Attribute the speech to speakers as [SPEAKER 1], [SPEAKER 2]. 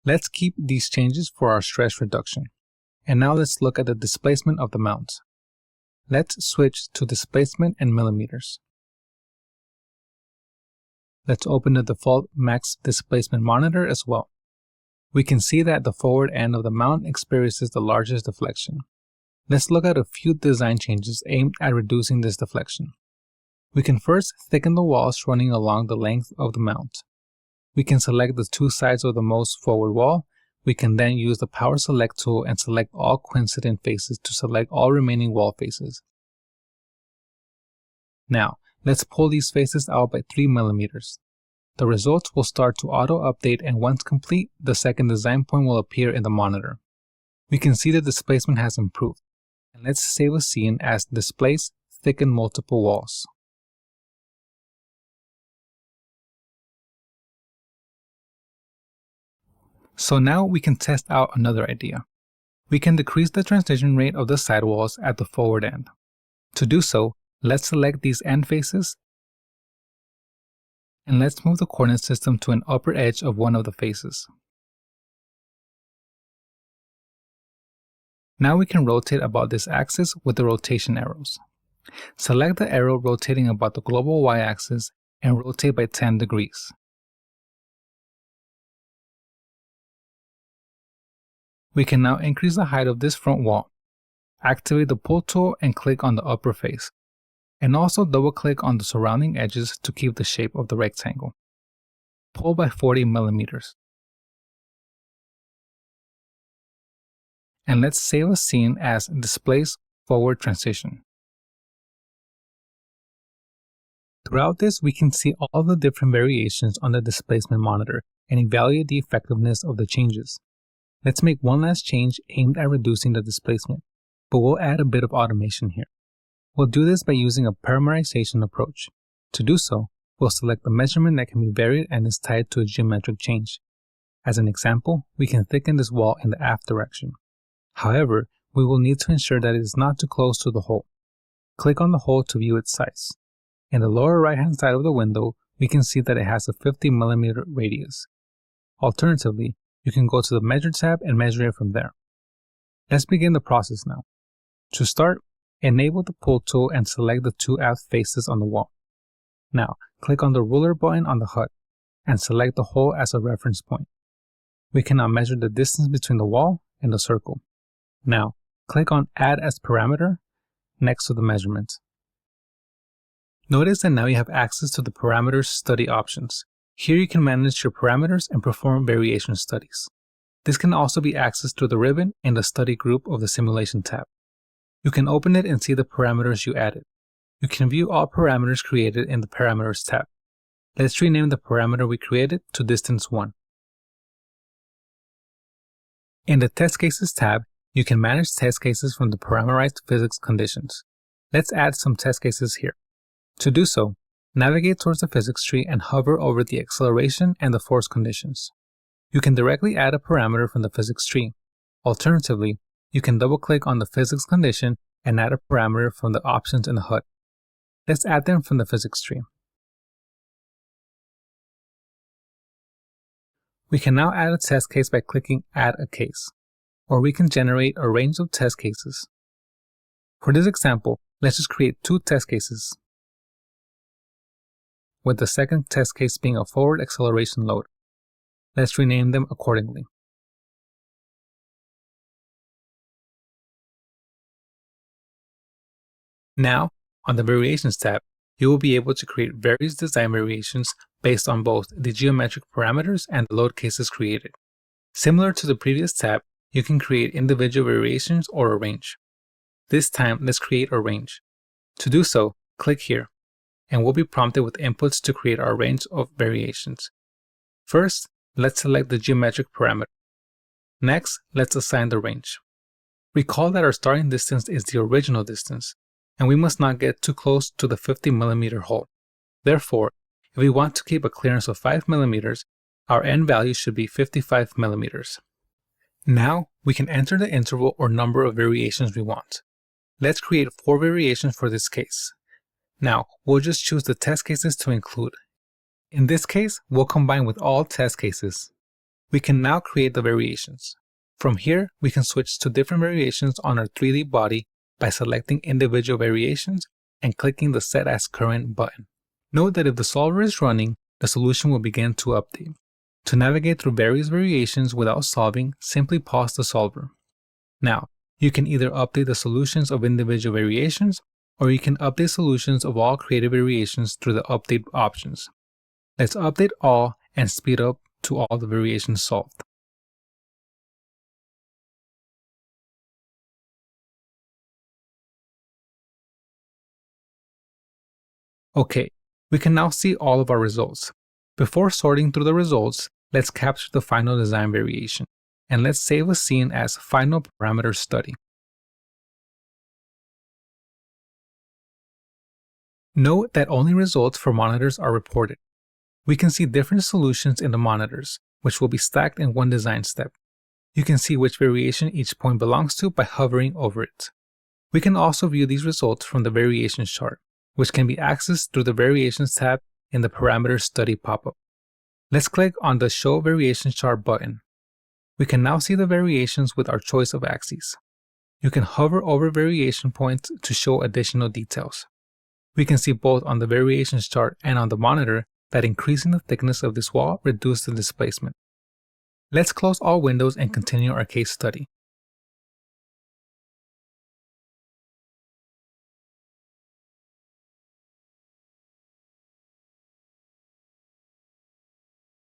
[SPEAKER 1] Let's keep these changes for our stress reduction. And now let's look at the displacement of the mount. Let's switch to displacement in millimeters. Let's open the default max displacement monitor as well. We can see that the forward end of the mount experiences the largest deflection. Let's look at a few design changes aimed at reducing this deflection. We can first thicken the walls running along the length of the mount. We can select the two sides of the most forward wall. We can then use the Power Select tool and select all coincident faces to select all remaining wall faces. Now, let's pull these faces out by 3 millimeters. The results will start to auto-update, and once complete, the second design point will appear in the monitor. We can see the displacement has improved. And let's save a scene as Displace Thicken Multiple Walls. So now we can test out another idea. We can decrease the transition rate of the sidewalls at the forward end. To do so, let's select these end faces and let's move the coordinate system to an upper edge of one of the faces. Now we can rotate about this axis with the rotation arrows. Select the arrow rotating about the global y-axis and rotate by 10 degrees. We can now increase the height of this front wall. Activate the pull tool and click on the upper face. And also double click on the surrounding edges to keep the shape of the rectangle. Pull by 40 millimeters. And let's save a scene as Displace Forward Transition. Throughout this, we can see all the different variations on the displacement monitor and evaluate the effectiveness of the changes. Let's make one last change aimed at reducing the displacement, but we'll add a bit of automation here. We'll do this by using a parameterization approach. To do so, we'll select the measurement that can be varied and is tied to a geometric change. As an example, we can thicken this wall in the aft direction. However, we will need to ensure that it is not too close to the hole. Click on the hole to view its size. In the lower right-hand side of the window, we can see that it has a 50 millimeter radius. Alternatively, you can go to the Measure tab and measure it from there. Let's begin the process now. To start, enable the Pull tool and select the two aft faces on the wall. Now, click on the Ruler button on the HUD and select the hole as a reference point. We can now measure the distance between the wall and the circle. Now, click on Add as Parameter next to the measurement. Notice that now you have access to the Parameters Study options. Here you can manage your parameters and perform variation studies. This can also be accessed through the ribbon in the Study group of the Simulation tab. You can open it and see the parameters you added. You can view all parameters created in the Parameters tab. Let's rename the parameter we created to Distance 1. In the Test Cases tab, you can manage test cases from the parameterized physics conditions. Let's add some test cases here. To do so, navigate towards the physics tree and hover over the acceleration and the force conditions. You can directly add a parameter from the physics tree. Alternatively, you can double-click on the physics condition and add a parameter from the options in the HUD. Let's add them from the physics tree. We can now add a test case by clicking Add a Case, or we can generate a range of test cases. For this example, let's just create 2 test cases, with the second test case being a forward acceleration load. Let's rename them accordingly. Now, on the Variations tab, you will be able to create various design variations based on both the geometric parameters and the load cases created. Similar to the previous tab, you can create individual variations or a range. This time, let's create a range. To do so, click here, and we'll be prompted with inputs to create our range of variations. First, let's select the geometric parameter. Next, let's assign the range. Recall that our starting distance is the original distance, and we must not get too close to the 50 millimeter hole. Therefore, if we want to keep a clearance of 5 millimeters, our end value should be 55 millimeters. Now, we can enter the interval or number of variations we want. Let's create 4 variations for this case. Now, we'll just choose the test cases to include. In this case, we'll combine with all test cases. We can now create the variations. From here, we can switch to different variations on our 3D body by selecting individual variations and clicking the Set as Current button. Note that if the solver is running, the solution will begin to update. To navigate through various variations without solving, simply pause the solver. Now, you can either update the solutions of individual variations, or you can update solutions of all created variations through the Update options. Let's update all and speed up to all the variations solved. Okay, we can now see all of our results. Before sorting through the results, let's capture the final design variation, and let's save a scene as Final Parameter Study. Note that only results for monitors are reported. We can see different solutions in the monitors, which will be stacked in one design step. You can see which variation each point belongs to by hovering over it. We can also view these results from the Variations chart, which can be accessed through the Variations tab in the Parameter Study pop-up. Let's click on the Show Variations Chart button. We can now see the variations with our choice of axes. You can hover over variation points to show additional details. We can see both on the Variations chart and on the monitor that increasing the thickness of this wall reduced the displacement. Let's close all windows and continue our case study.